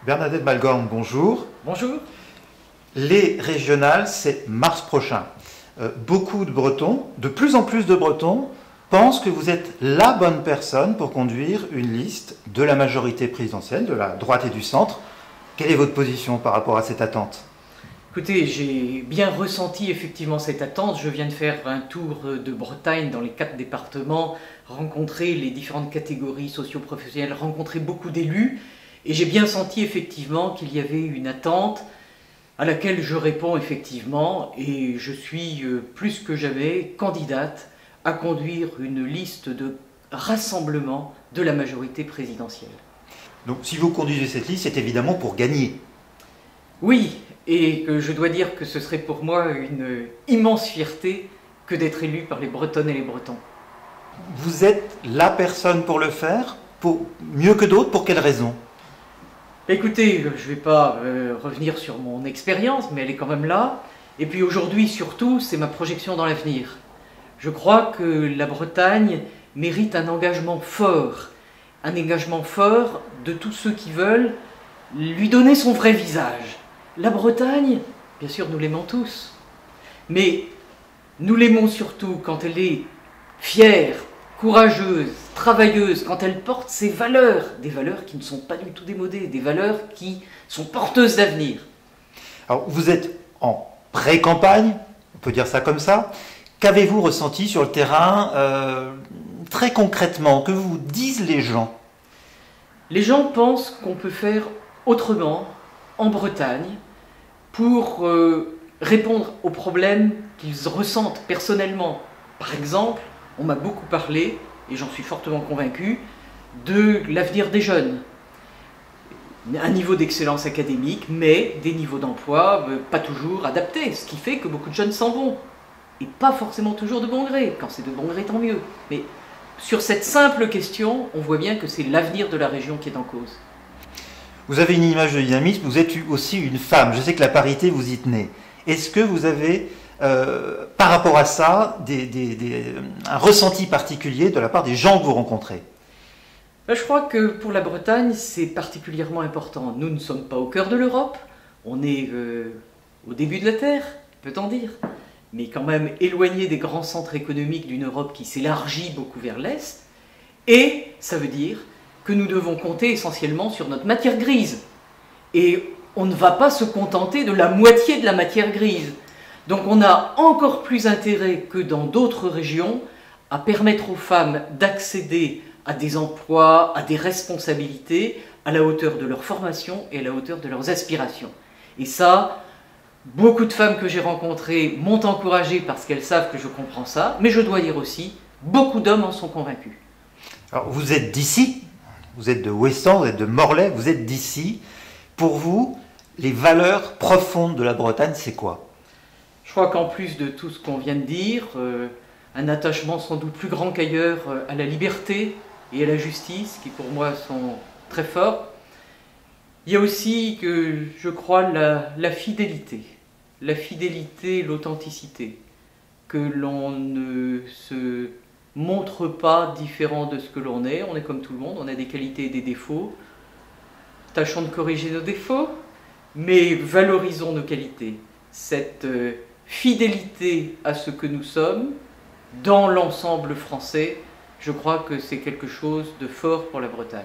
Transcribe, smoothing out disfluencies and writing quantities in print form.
Bernadette Malgorn, bonjour. Bonjour. Les régionales, c'est mars prochain. Beaucoup de Bretons, de plus en plus de Bretons, pensent que vous êtes la bonne personne pour conduire une liste de la majorité présidentielle, de la droite et du centre. Quelle est votre position par rapport à cette attente ? Écoutez, j'ai bien ressenti effectivement cette attente. Je viens de faire un tour de Bretagne dans les 4 départements, rencontrer les différentes catégories socio-professionnelles, rencontrer beaucoup d'élus. Et j'ai bien senti effectivement qu'il y avait une attente à laquelle je réponds effectivement. Et je suis plus que jamais candidate à conduire une liste de rassemblement de la majorité présidentielle. Donc si vous conduisez cette liste, c'est évidemment pour gagner. Oui, et je dois dire que ce serait pour moi une immense fierté que d'être élu par les Bretonnes et les Bretons. Vous êtes la personne pour le faire, mieux que d'autres, pour quelle raison ? Écoutez, je ne vais pas revenir sur mon expérience, mais elle est quand même là. Et puis aujourd'hui, surtout, c'est ma projection dans l'avenir. Je crois que la Bretagne mérite un engagement fort de tous ceux qui veulent lui donner son vrai visage. La Bretagne, bien sûr, nous l'aimons tous, mais nous l'aimons surtout quand elle est fière, courageuse, travailleuse, quand elle porte ses valeurs, des valeurs qui ne sont pas du tout démodées, des valeurs qui sont porteuses d'avenir. Alors, vous êtes en pré-campagne, on peut dire ça comme ça. Qu'avez-vous ressenti sur le terrain, très concrètement? Que vous disent les gens? Les gens pensent qu'on peut faire autrement en Bretagne pour répondre aux problèmes qu'ils ressentent personnellement. Par exemple, on m'a beaucoup parlé, et j'en suis fortement convaincu, de l'avenir des jeunes. Un niveau d'excellence académique, mais des niveaux d'emploi pas toujours adaptés, ce qui fait que beaucoup de jeunes s'en vont. Et pas forcément toujours de bon gré. Quand c'est de bon gré, tant mieux. Mais sur cette simple question, on voit bien que c'est l'avenir de la région qui est en cause. Vous avez une image de dynamisme, vous êtes aussi une femme. Je sais que la parité, vous y tenez. Est-ce que vous avez, par rapport à ça, un ressenti particulier de la part des gens que vous rencontrez ? Je crois que pour la Bretagne, c'est particulièrement important. Nous ne sommes pas au cœur de l'Europe, on est au début de la Terre, peut-on dire, mais quand même éloigné des grands centres économiques d'une Europe qui s'élargit beaucoup vers l'Est. Et ça veut dire que nous devons compter essentiellement sur notre matière grise. Et on ne va pas se contenter de la moitié de la matière grise. Donc on a encore plus intérêt que dans d'autres régions à permettre aux femmes d'accéder à des emplois, à des responsabilités, à la hauteur de leur formation et à la hauteur de leurs aspirations. Et ça, beaucoup de femmes que j'ai rencontrées m'ont encouragé parce qu'elles savent que je comprends ça, mais je dois dire aussi, beaucoup d'hommes en sont convaincus. Alors vous êtes d'ici, vous êtes de Ouessant, vous êtes de Morlaix, vous êtes d'ici. Pour vous, les valeurs profondes de la Bretagne, c'est quoi ? Je crois qu'en plus de tout ce qu'on vient de dire, un attachement sans doute plus grand qu'ailleurs à la liberté et à la justice, qui pour moi sont très forts. Il y a aussi, que je crois, la fidélité, l'authenticité, que l'on ne se montre pas différent de ce que l'on est. On est comme tout le monde, on a des qualités et des défauts. Tâchons de corriger nos défauts, mais valorisons nos qualités. Cette fidélité à ce que nous sommes, dans l'ensemble français, je crois que c'est quelque chose de fort pour la Bretagne.